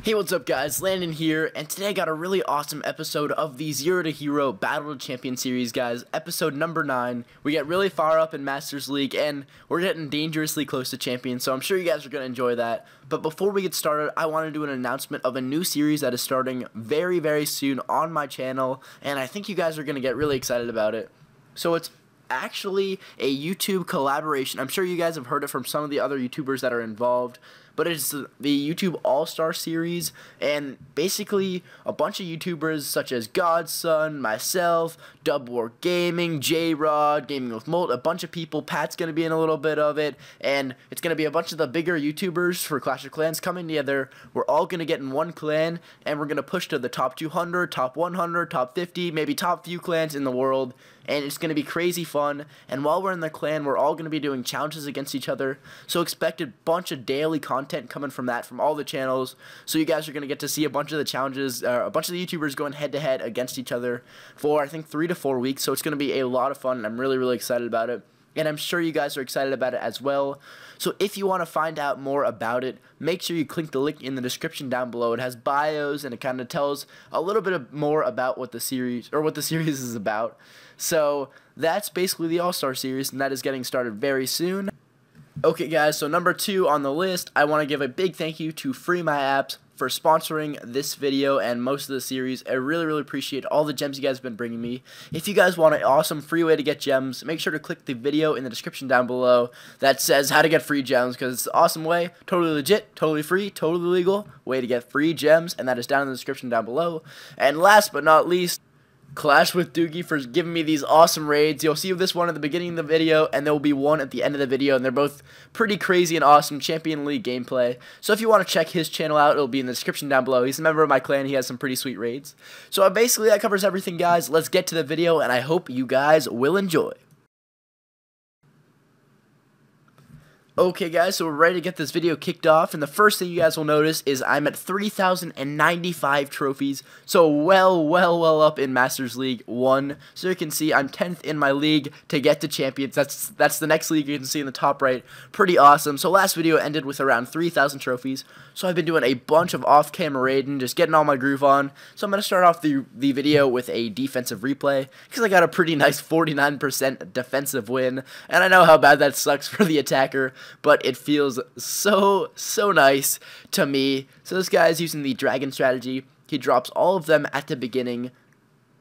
Hey, what's up guys, Landon here, and today I got a really awesome episode of the Zero to Hero Battle to Champion series, guys. Episode number 9. We get really far up in Masters League, and we're getting dangerously close to Champion, so I'm sure you guys are going to enjoy that. But before we get started, I want to do an announcement of a new series that is starting very, very soon on my channel, and I think you guys are going to get really excited about it. So it's actually a YouTube collaboration. I'm sure you guys have heard it from some of the other YouTubers that are involved, but it's the YouTube All-Star Series, and basically a bunch of YouTubers such as Godson, myself, Dub War Gaming, J-Rod, Gaming with Molt, a bunch of people. Pat's going to be in a little bit of it, and it's going to be a bunch of the bigger YouTubers for Clash of Clans coming together. We're all going to get in one clan, and we're going to push to the top 200, top 100, top 50, maybe top few clans in the world, and it's going to be crazy fun. And while we're in the clan, we're all going to be doing challenges against each other, so expect a bunch of daily content coming from that, from all the channels. So you guys are going to get to see a bunch of the challenges, a bunch of the YouTubers going head to head against each other for I think 3 to 4 weeks. So it's going to be a lot of fun, and I'm really excited about it, and I'm sure you guys are excited about it as well. So if you want to find out more about it, make sure you click the link in the description down below. It has bios, and it kind of tells a little bit more about what the series is about. So that's basically the All-Star Series, and that is getting started very soon. Okay guys, so number 2 on the list, I want to give a big thank you to Free My Apps for sponsoring this video and most of the series. I really appreciate all the gems you guys have been bringing me. If you guys want an awesome free way to get gems, make sure to click the video in the description down below that says how to get free gems, because it's an awesome way, totally legit, totally free, totally legal way to get free gems, and that is down in the description down below. And last but not least, Clash with Doogie for giving me these awesome raids. You'll see this one at the beginning of the video, and there will be one at the end of the video, and they're both pretty crazy and awesome Champion League gameplay. So if you want to check his channel out, it'll be in the description down below. He's a member of my clan. He has some pretty sweet raids. So basically that covers everything, guys. Let's get to the video, and I hope you guys will enjoy. Okay guys, so we're ready to get this video kicked off, and the first thing you guys will notice is I'm at 3,095 trophies, so well up in Masters League 1. So you can see I'm 10th in my league to get to Champions. That's the next league you can see in the top right. Pretty awesome. So last video ended with around 3,000 trophies, so I've been doing a bunch of off-camera raiding, just getting all my groove on. So I'm going to start off the video with a defensive replay, because I got a pretty nice 49% defensive win, and I know how bad that sucks for the attacker, but it feels so nice to me. So this guy is using the dragon strategy. He drops all of them at the beginning,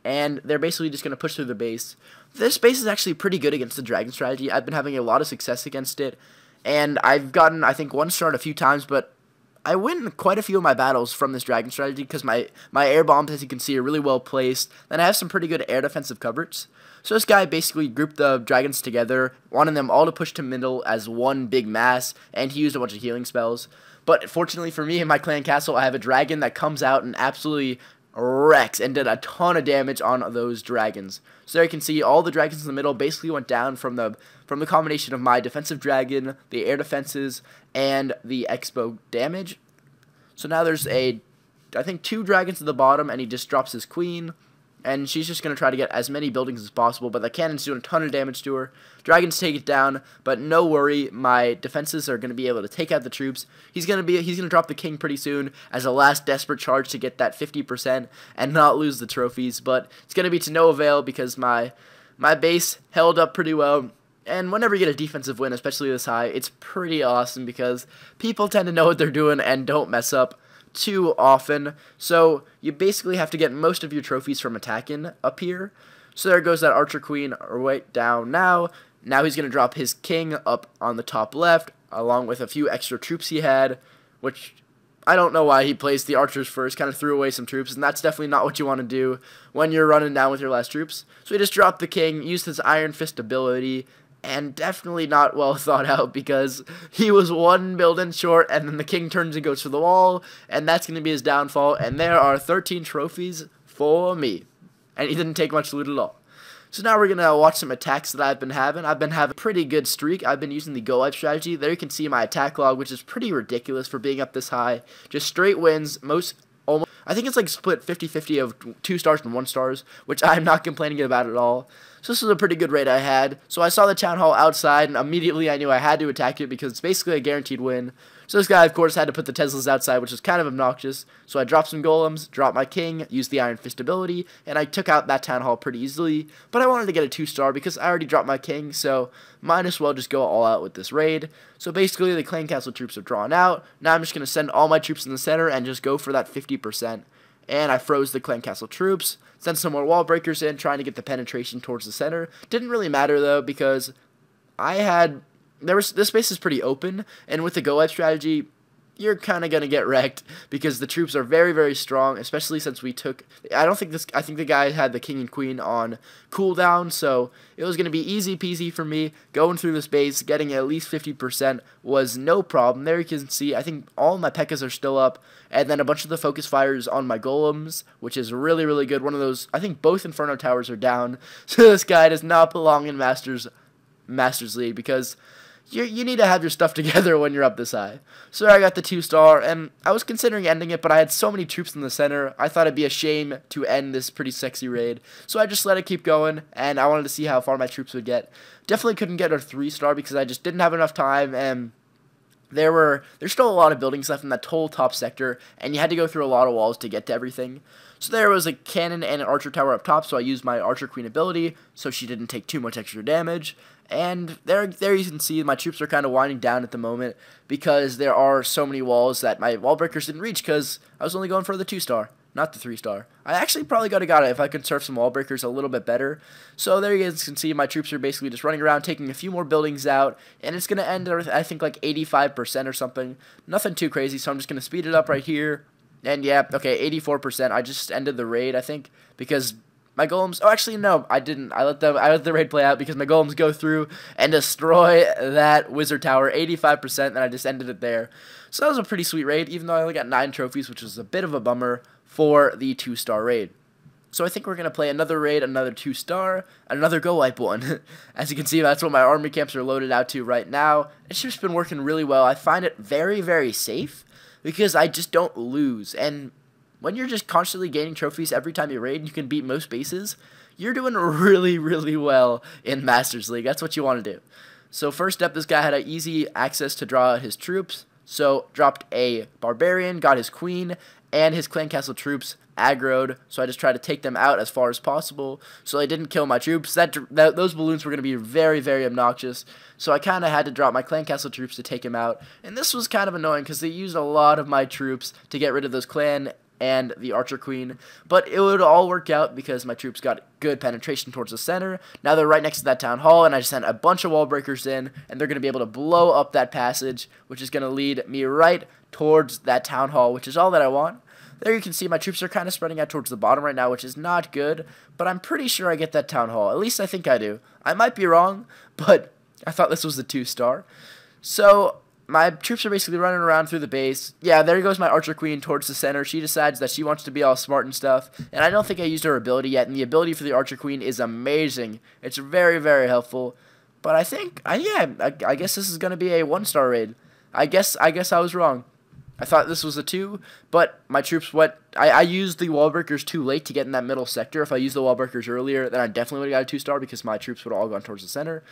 and they're basically just going to push through the base. This base is actually pretty good against the dragon strategy. I've been having a lot of success against it, and I've gotten, I think, 1 star a few times, but I win quite a few of my battles from this dragon strategy because my air bombs, as you can see, are really well placed, and I have some pretty good air defensive coverage. So this guy basically grouped the dragons together, wanting them all to push to middle as one big mass, and he used a bunch of healing spells. But fortunately for me in my clan castle, I have a dragon that comes out and absolutely wrecks and did a ton of damage on those dragons. So there you can see all the dragons in the middle basically went down from the combination of my defensive dragon, the air defenses, and the expo damage. So now there's I think 2 dragons at the bottom, and he just drops his queen, and she's just going to try to get as many buildings as possible, but the cannon's doing a ton of damage to her. Dragons take it down, but no worry, my defenses are going to be able to take out the troops. He's going to drop the king pretty soon as a last desperate charge to get that 50% and not lose the trophies, but it's going to be to no avail because my base held up pretty well. And whenever you get a defensive win, especially this high, it's pretty awesome because people tend to know what they're doing and don't mess up too often. So you basically have to get most of your trophies from attacking up here. So there goes that archer queen right down now. Now he's going to drop his king up on the top left, along with a few extra troops he had, which I don't know why he placed the archers first, kind of threw away some troops, and that's definitely not what you want to do when you're running down with your last troops. So he just dropped the king, used his Iron Fist ability, and definitely not well thought out because he was 1 building short, and then the king turns and goes for the wall, and that's going to be his downfall, and there are 13 trophies for me. And he didn't take much loot at all. So now we're going to watch some attacks that I've been having. I've been having a pretty good streak. I've been using the Golem strategy. There you can see my attack log, which is pretty ridiculous for being up this high. Just straight wins, almost, I think it's like split 50-50 of 2 stars and 1 stars, which I'm not complaining about at all. So this was a pretty good raid I had. So I saw the Town Hall outside, and immediately I knew I had to attack it because it's basically a guaranteed win. So this guy, of course, had to put the Teslas outside, which was kind of obnoxious. So I dropped some golems, dropped my king, used the Iron Fist ability, and I took out that Town Hall pretty easily. But I wanted to get a 2-star because I already dropped my king, so might as well just go all out with this raid. So basically, the clan castle troops are drawn out. Now I'm just going to send all my troops in the center and just go for that 50%. And I froze the clan castle troops, sent some more wall breakers in, trying to get the penetration towards the center. Didn't really matter, though, because this space is pretty open, and with the go-up strategy, you're kind of going to get wrecked because the troops are very, very strong, especially since we took, I think the guy had the king and queen on cooldown, so it was going to be easy peasy for me going through this base, getting at least 50% was no problem. There you can see, I think all my Pekkas are still up, and then a bunch of the focus fires on my golems, which is really, really good. One of those, I think both Inferno Towers are down, so this guy does not belong in Masters League because you need to have your stuff together when you're up this high. So I got the 2-star, and I was considering ending it, but I had so many troops in the center, I thought it'd be a shame to end this pretty sexy raid. So I just let it keep going, and I wanted to see how far my troops would get. Definitely couldn't get a 3-star because I just didn't have enough time, and there's still a lot of buildings left in that whole top sector, and you had to go through a lot of walls to get to everything. So there was a cannon and an archer tower up top, so I used my archer queen ability, so she didn't take too much extra damage. And there you can see my troops are kind of winding down at the moment because there are so many walls that my wall breakers didn't reach because I was only going for the 2-star, not the 3-star. I actually probably got it if I could surf some wall breakers a little bit better. So there you guys can see my troops are basically just running around, taking a few more buildings out, and it's going to end with, I think, like 85% or something. Nothing too crazy, so I'm just going to speed it up right here. And yeah, okay, 84%. I just ended the raid, I think, because my golems, oh, actually, no, I didn't. I let the raid play out because my golems go through and destroy that wizard tower, 85%, and I just ended it there. So that was a pretty sweet raid, even though I only got 9 trophies, which was a bit of a bummer for the 2-star raid. So I think we're going to play another raid, another 2-star, another go wipe one. As you can see, that's what my army camps are loaded out to right now. It's just been working really well. I find it very, very safe because I just don't lose, and when you're just constantly gaining trophies every time you raid and you can beat most bases, you're doing really, really well in Masters League. That's what you want to do. So first up, this guy had an easy access to draw out his troops. So dropped a Barbarian, got his queen, and his clan castle troops aggroed. So I just tried to take them out as far as possible. So they didn't kill my troops. Those balloons were going to be very, very obnoxious. So I kind of had to drop my clan castle troops to take him out. And this was kind of annoying because they used a lot of my troops to get rid of those clan and the archer queen, but it would all work out because my troops got good penetration towards the center. Now they're right next to that town hall, and I just sent a bunch of wall breakers in, and they're going to be able to blow up that passage, which is going to lead me right towards that town hall, which is all that I want. There you can see my troops are kind of spreading out towards the bottom right now, which is not good, but I'm pretty sure I get that town hall. At least I think I do. I might be wrong, but I thought this was the 2-star. So my troops are basically running around through the base. Yeah, there goes my archer queen towards the center. She decides that she wants to be all smart and stuff, and I don't think I used her ability yet, and the ability for the archer queen is amazing. It's very, very helpful, but I think, I guess this is going to be a 1-star raid. I guess I was wrong. I thought this was a 2, but my troops went, I used the wall breakers too late to get in that middle sector. If I used the wall breakers earlier, then I definitely would have got a 2-star because my troops would have all gone towards the center.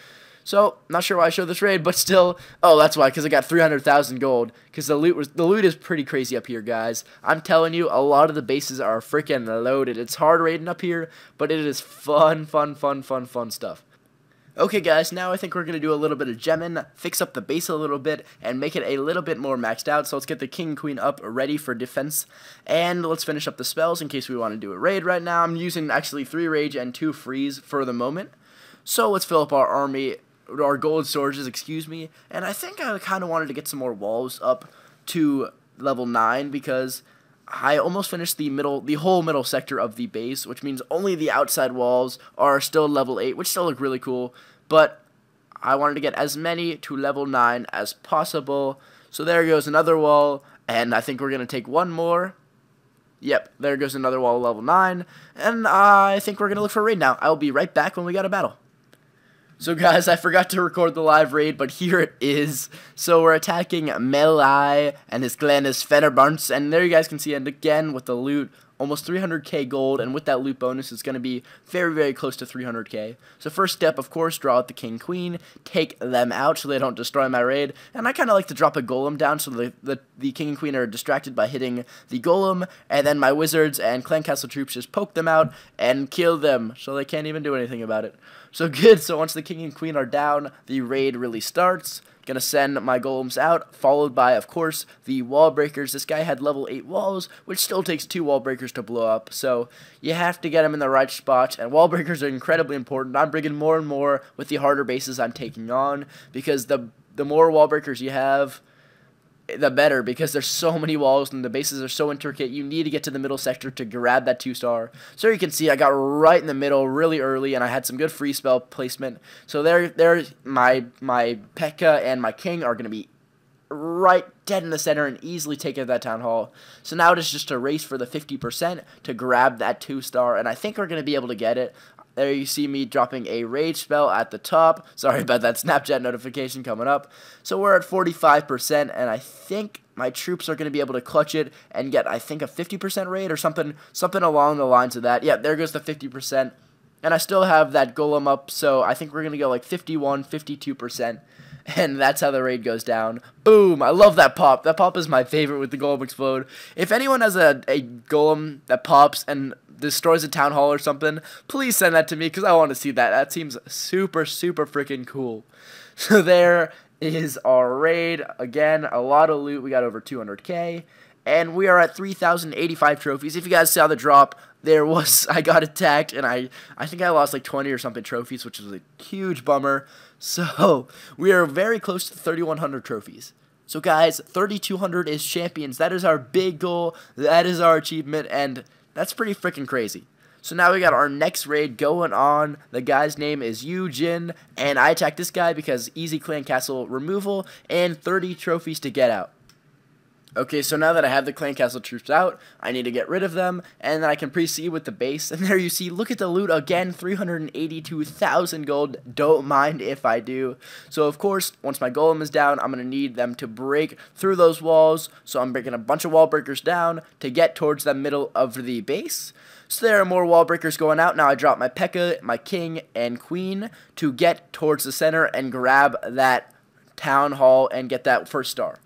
So, not sure why I showed this raid, but still, oh, that's why, because I got 300,000 gold, because the loot is pretty crazy up here, guys. I'm telling you, a lot of the bases are freaking loaded. It's hard raiding up here, but it is fun stuff. Okay, guys, now I think we're going to do a little bit of gemming, fix up the base a little bit, and make it a little bit more maxed out. So let's get the king and queen up ready for defense, and let's finish up the spells in case we want to do a raid right now. I'm using actually 3 rage and 2 freeze for the moment. So let's fill up our army, our gold storages, excuse me, and I think I kind of wanted to get some more walls up to level 9 because I almost finished the whole middle sector of the base, which means only the outside walls are still level 8, which still look really cool, but I wanted to get as many to level 9 as possible. So there goes another wall, and I think we're going to take one more. Yep, there goes another wall level 9, and I think we're going to look for a raid now. I'll be right back when we got a battle. So guys, I forgot to record the live raid, but here it is. So we're attacking Melai, and his clan is Fenerbahce, and there you guys can see it again with the loot. almost 300k gold, and with that loot bonus, it's going to be very, very close to 300k. So first step, of course, draw out the king, queen, take them out so they don't destroy my raid, and I kind of like to drop a golem down so the king and queen are distracted by hitting the golem, and then my wizards and clan castle troops just poke them out and kill them, so they can't even do anything about it. So good, so once the king and queen are down, the raid really starts. Gonna send my golems out, followed by, of course, the wall breakers. This guy had level 8 walls, which still takes 2 wall breakers to blow up, so you have to get them in the right spot, and wall breakers are incredibly important. I'm bringing more and more with the harder bases I'm taking on, because the more wall breakers you have, the better, because there's so many walls and the bases are so intricate. You need to get to the middle sector to grab that 2-star. So you can see I got right in the middle really early, and I had some good free spell placement. So there my PEKKA and my king are going to be right dead in the center and easily take out that town hall. So now it is just a race for the 50% to grab that 2-star, and I think we're going to be able to get it. There you see me dropping a rage spell at the top. Sorry about that Snapchat notification coming up. So we're at 45%, and I think my troops are going to be able to clutch it and get, I think, a 50% raid or something along the lines of that. Yeah, there goes the 50%. And I still have that golem up, so I think we're going to go like 51, 52%. And that's how the raid goes down. Boom! I love that pop. That pop is my favorite with the golem explode. If anyone has a golem that pops and destroys a town hall or something, please send that to me because I want to see that. That seems super, super freaking cool. So there is our raid. Again, a lot of loot. We got over 200k. And we are at 3,085 trophies. If you guys saw the drop, I got attacked, and I think I lost like 20 or something trophies, which was a huge bummer. So we are very close to 3,100 trophies. So guys, 3,200 is champions. That is our big goal. That is our achievement, and that's pretty freaking crazy. So now we got our next raid going on. The guy's name is Eugene, and I attacked this guy because easy clan castle removal and 30 trophies to get out. Okay, so now that I have the clan castle troops out, I need to get rid of them, and then I can proceed with the base. And there you see, look at the loot again, 382,000 gold. Don't mind if I do. So of course, once my golem is down, I'm going to need them to break through those walls. So I'm breaking a bunch of wall breakers down to get towards the middle of the base. So there are more wall breakers going out. Now I drop my PEKKA, my king, and queen to get towards the center and grab that town hall and get that first star.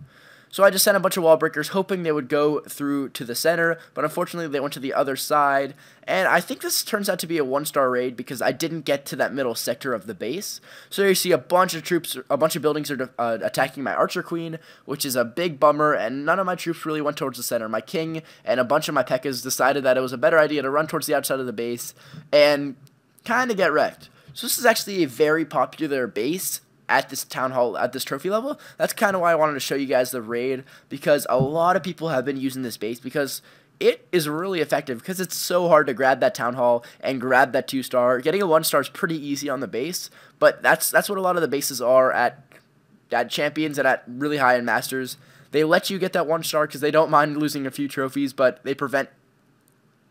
So I just sent a bunch of wall breakers hoping they would go through to the center, but unfortunately they went to the other side. And I think this turns out to be a 1-star raid because I didn't get to that middle sector of the base. So you see a bunch of troops, a bunch of buildings are attacking my archer queen, which is a big bummer, and none of my troops really went towards the center. My king and a bunch of my PEKKAs decided that it was a better idea to run towards the outside of the base and kind of get wrecked. So this is actually a very popular base at this town hall, at this trophy level. That's kind of why I wanted to show you guys the raid, because a lot of people have been using this base because it is really effective, because it's so hard to grab that town hall and grab that 2-star. Getting a 1-star is pretty easy on the base, but that's what a lot of the bases are at champions and at really high-end masters. They let you get that 1-star because they don't mind losing a few trophies, but they prevent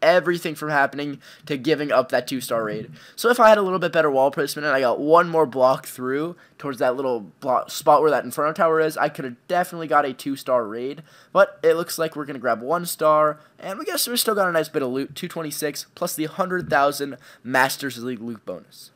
everything from happening to giving up that 2-star raid. So if I had a little bit better wall placement and I got one more block through towards that little spot where that Inferno Tower is, I could have definitely got a 2-star raid. But it looks like we're going to grab 1-star, and we guess we still got a nice bit of loot, 226, plus the 100,000 Masters League loot bonus.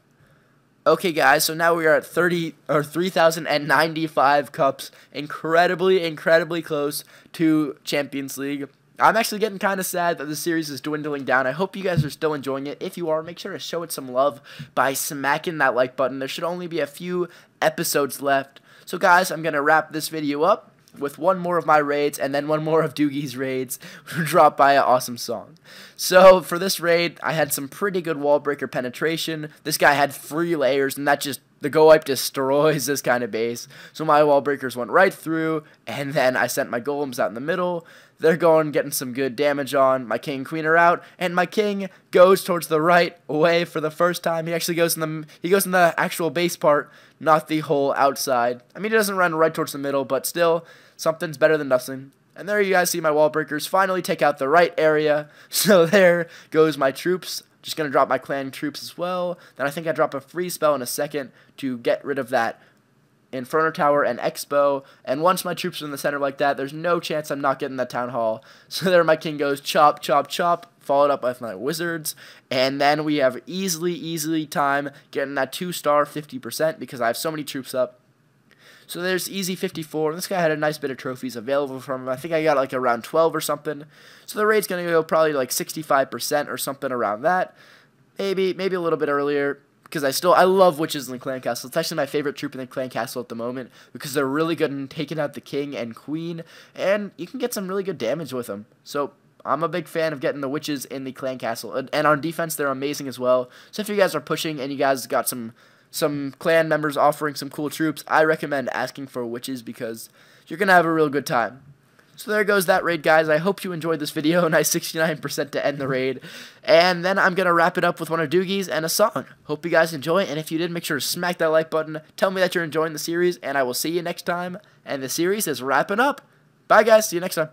Okay guys, so now we are at 3,095 cups, incredibly close to Champions League. I'm actually getting kind of sad that the series is dwindling down. I hope you guys are still enjoying it. If you are, make sure to show it some love by smacking that like button. There should only be a few episodes left. So guys, I'm going to wrap this video up with one more of my raids and then one more of Doogie's raids dropped by an awesome song. So for this raid, I had some pretty good wall breaker penetration. This guy had 3 layers, and that just, the go wipe destroys this kind of base. So my wall breakers went right through, and then I sent my golems out in the middle. They're going, getting some good damage on. My king and queen are out, and my king goes towards the right way for the first time. He actually goes in the actual base part, not the whole outside. I mean, he doesn't run right towards the middle, but still, something's better than nothing. And there you guys see my wall breakers finally take out the right area. So there goes my troops. Just going to drop my clan troops as well. Then I think I drop a free spell in a second to get rid of that Inferno Tower, and Expo, and once my troops are in the center like that, there's no chance I'm not getting that Town Hall. So there my king goes chop, chop, chop, followed up by my wizards, and then we have easily time getting that 2-star 50% because I have so many troops up. So there's easy 54, and this guy had a nice bit of trophies available from him. I think I got like around 12 or something. So the raid's going to go probably like 65% or something around that. Maybe a little bit earlier, because I love witches in the clan castle. It's actually my favorite troop in the clan castle at the moment, because they're really good in taking out the king and queen, and you can get some really good damage with them. So I'm a big fan of getting the witches in the clan castle, and on defense they're amazing as well. So if you guys are pushing and you guys got some clan members offering some cool troops, I recommend asking for witches because you're going to have a real good time. So there goes that raid, guys. I hope you enjoyed this video. Nice 69% to end the raid. And then I'm going to wrap it up with one of Doogie's and a song. Hope you guys enjoy, and if you did, make sure to smack that like button. Tell me that you're enjoying the series, and I will see you next time. And the series is wrapping up. Bye, guys. See you next time.